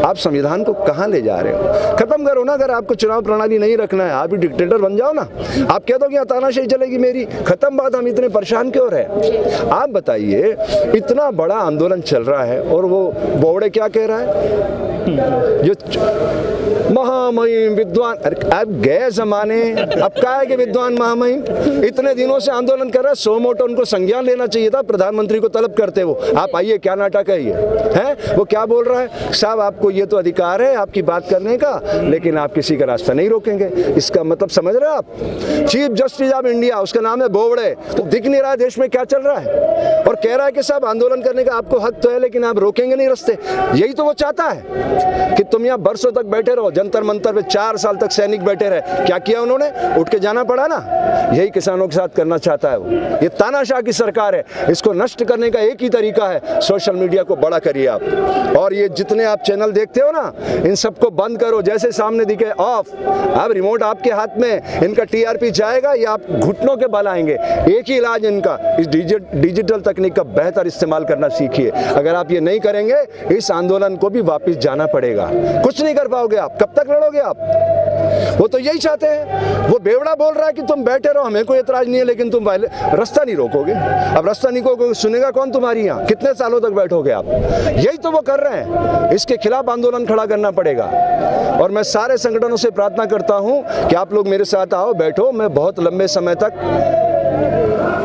आप संविधान को कहाँ ले जा रहे हो? खत्म करो ना। अगर आपको चुनाव प्रणाली नहीं रखना है, आप ही डिक्टेटर बन जाओ ना। आप कह दो कि तानाशाही चलेगी मेरी, खत्म बात। हम इतने परेशान क्यों रहे? आप बताइए, इतना बड़ा आंदोलन चल रहा है और वो बोवड़े क्या कह रहा है? जो महामहिम विद्वान, अब गए जमाने, अब क्या है कि विद्वान महामहिम इतने दिनों से आंदोलन कर रहा है। सो मोटो उनको संज्ञान लेना चाहिए था, प्रधानमंत्री को तलब करते वो। आप आइए, क्या नाटक है ये? हैं? वो क्या बोल रहा है? साहब आपको ये तो अधिकार है आपकी बात करने का, लेकिन आप किसी का रास्ता नहीं रोकेंगे। इसका मतलब समझ रहे हैं आप? चीफ जस्टिस ऑफ इंडिया, उसका नाम है बोवड़े, तो दिख नहीं रहा है देश में क्या चल रहा है, और कह रहा है कि साहब आंदोलन करने का आपको हक तो है, लेकिन आप रोकेंगे नहीं रास्ते। यही तो वो चाहता है कि तुम यहाँ बरसों तक बैठे रहो। जंतर मंतर पे 4 साल तक सैनिक बैठे रहे, क्या किया उन्होंने? उठ के जाना पड़ा ना। यही किसानों के साथ करना चाहता है वो। ये तानाशाह की सरकार है, इसको नष्ट करने का एक ही तरीका है, सोशल मीडिया को बड़ा करिए आप। और ये जितने आप चैनल देखते हो ना, इन सबको बंद करो, जैसे सामने दिखे ऑफ। अब रिमोट आपके हाथ में, इनका टीआरपी जाएगा या आप घुटनों के बल आएंगे। एक ही इलाज इनका, इस डिजिटल तकनीक का बेहतर इस्तेमाल करना सीखिए। अगर आप ये नहीं करेंगे, इस आंदोलन को भी वापस जाना पड़ेगा। कुछ नहीं कर पाओगे आप। कब तक लड़ोगे आप? वो तो यही चाहते हैं। वो बेवड़ा बोल रहा है कि तुम बैठे रहो, हमें कोई एतराज नहीं है, लेकिन तुम रास्ता नहीं रोकोगे। अब रास्ता नहीं रोकोगे, सुनेगा कौन तुम्हारी? यहाँ कितने सालों तक बैठोगे आप? यही तो वो कर रहे हैं। इसके खिलाफ आंदोलन खड़ा करना पड़ेगा। और मैं सारे संगठनों से प्रार्थना करता हूं कि आप लोग मेरे साथ आओ, बैठो। मैं बहुत लंबे समय तक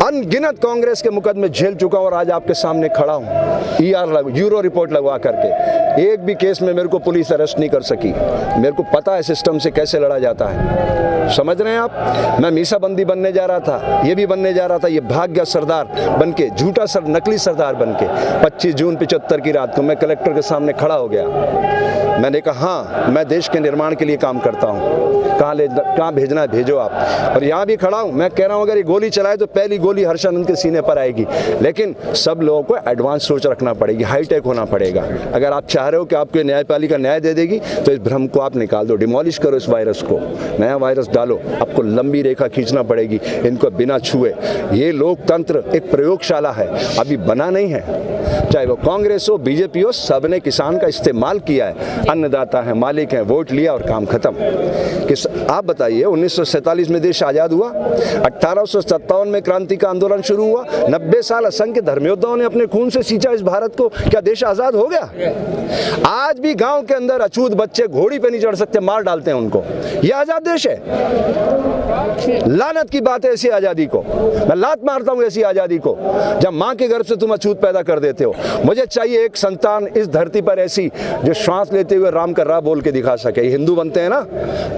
अनगिनत कांग्रेस के मुकदमे झेल चुका हूं और आज आपके सामने खड़ा हूं। यूरो रिपोर्ट लगवा करके एक भी केस में मेरे को पुलिस अरेस्ट नहीं कर सकी। मेरे को पता है सिस्टम से कैसे लड़ा जाता है। समझ रहे हैं आप? मैं मीसाबंदी बनने जा रहा था, ये भी बनने जा रहा था। ये भाग गया सरदार बनके, झूठा नकली सरदार बनके। 25 जून 75 की रात को मैं कलेक्टर के सामने खड़ा हो गया। मैंने कहा हाँ, मैं देश के निर्माण के लिए काम करता हूँ, कहाँ भेजना है भेजो आप। और यहाँ भी खड़ा हूँ, मैं कह रहा हूँ अगर ये गोली चलाए तो पहली गोली हर्षानंद के सीने पर आएगी। लेकिन सब लोगों को एडवांस सोच रखना पड़ेगी, हाईटेक होना पड़ेगा। अगर आप चाह रहे हो कि आपको न्यायपालिका न्याय दे देगी, तो इस भ्रम को आप निकाल दो, डिमोलिश करो इस वायरस को, नया वायरस डालो। आपको लंबी रेखा खींचना पड़ेगी इनको बिना छुए। ये लोकतंत्र एक प्रयोगशाला है, अभी बना नहीं है। चाहे वो कांग्रेस हो, बीजेपी हो, सब ने किसान का इस्तेमाल किया है। अन्नदाता है, मालिक है, वोट लिया और काम खत्म। आप बताइए 1947 में देश आजाद हुआ, 1857 में क्रांति का आंदोलन शुरू हुआ, 90 साल असंख्य धर्मयोद्धाओं ने अपने खून से सींचा इस भारत को। क्या देश आजाद हो गया? आज भी गांव के अंदर अछूत बच्चे घोड़ी पे नहीं चढ़ सकते, मार डालते हैं उनको। ये आजाद देश है? लानत की बात है ऐसी आजादी को। मैं लात मारता हूं ऐसी आजादी को, जब मां के गर्भ से तुम अछूत पैदा कर देते हो। मुझे चाहिए एक संतान इस धरती पर ऐसी जो श्वास लेते हुए राम कर रहा बोल के दिखा सके। हिंदू बनते हैं ना,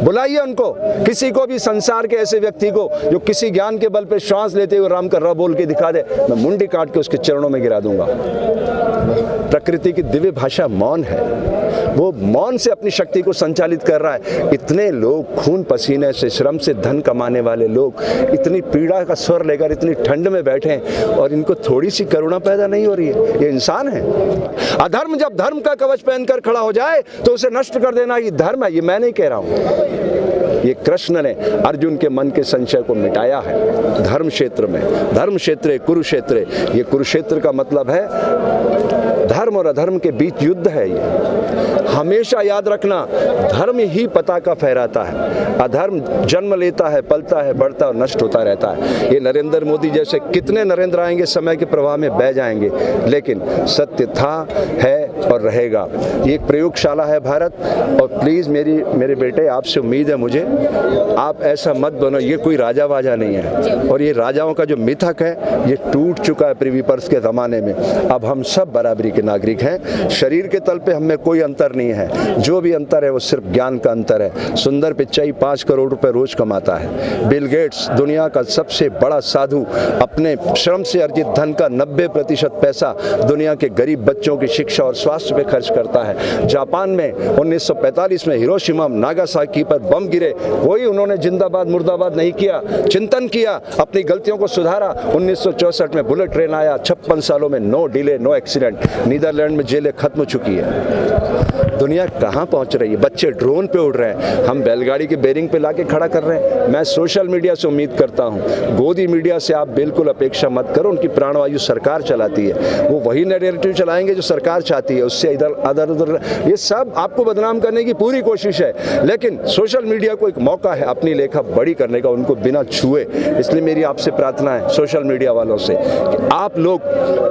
बुलाइए उनको, किसी को भी संसार के ऐसे व्यक्ति को जो किसी ज्ञान के बल पे श्वास लेते हुए राम कर रहा बोल के दिखा दे, मैं मुंडी काट के उसके चरणों में गिरा दूंगा। प्रकृति की दिव्य भाषा मौन है, वो मौन से अपनी शक्ति को संचालित कर रहा है। इतने लोग खून पसीने से, श्रम से धन कमाने वाले लोग इतनी पीड़ा का स्वर लेकर इतनी ठंड में बैठे हैं और इनको थोड़ी सी करुणा पैदा नहीं हो रही है। ये इंसान है? अधर्म जब धर्म का कवच पहनकर खड़ा हो जाए तो उसे नष्ट कर देना ये धर्म है। ये मैं नहीं कह रहा हूं, ये कृष्ण ने अर्जुन के मन के संशय को मिटाया है धर्म क्षेत्र में। धर्म क्षेत्र कुरुक्षेत्र, ये कुरुक्षेत्र का मतलब है धर्म और अधर्म के बीच युद्ध है। ये हमेशा याद रखना, धर्म ही पताका फहराता है, अधर्म जन्म लेता है, पलता है, बढ़ता और नष्ट होता रहता है। ये नरेंद्र मोदी जैसे कितने नरेंद्र आएंगे, समय के प्रवाह में बह जाएंगे, लेकिन सत्य था, है और रहेगा। ये एक प्रयोगशाला है भारत। और प्लीज मेरे बेटे, आपसे उम्मीद है मुझे, आप ऐसा मत बनो। ये कोई राजा वाजा नहीं है, और ये राजाओं का जो मिथक है ये टूट चुका है प्रिवी पर्स के जमाने में। अब हम सब बराबरी के नागरिक हैं। शरीर के तल पे हमें कोई अंतर नहीं है, जो भी अंतर है वो सिर्फ ज्ञान का अंतर है। सुंदर पिचाई 5 करोड़ रुपए रोज कमाता है। बिल गेट्स दुनिया का सबसे बड़ा साधु अपने श्रम से अर्जित धन का 90% पैसा दुनिया के गरीब बच्चों की शिक्षा और स्वास्थ्य पे खर्च करता है। जापान में 1945 में हिरोशिमा नागासाकी पर बम गिरे, वही उन्होंने जिंदाबाद मुर्दाबाद नहीं किया, चिंतन किया, अपनी गलतियों को सुधारा। 1964 में बुलेट ट्रेन आया, 56 सालों में no delay no accident. Netherlands में जेलें खत्म हो चुकी है। दुनिया कहाँ पहुंच रही है? बच्चे ड्रोन पे उड़ रहे हैं, हम बैलगाड़ी के बेरिंग पे लाके खड़ा कर रहे हैं। मैं सोशल मीडिया से उम्मीद करता हूँ, गोदी मीडिया से आप बिल्कुल अपेक्षा मत करो, उनकी प्राणवायु सरकार चलाती है। वो वही नैरेटिव चलाएंगे जो सरकार चाहती है। है, उससे इधर उधर, ये सब आपको बदनाम करने की पूरी कोशिश है। लेकिन सोशल मीडिया को एक मौका है अपनी लेखा बड़ी करने का, उनको बिना छुए। इसलिए मेरी आपसे प्रार्थना है सोशल मीडिया वालों से कि आप लोग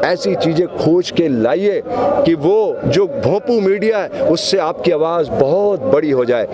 ऐसी चीज़ें खोज के लाइए कि वो जो भोंपू मीडिया है उससे आपकी आवाज़ बहुत बड़ी हो जाए।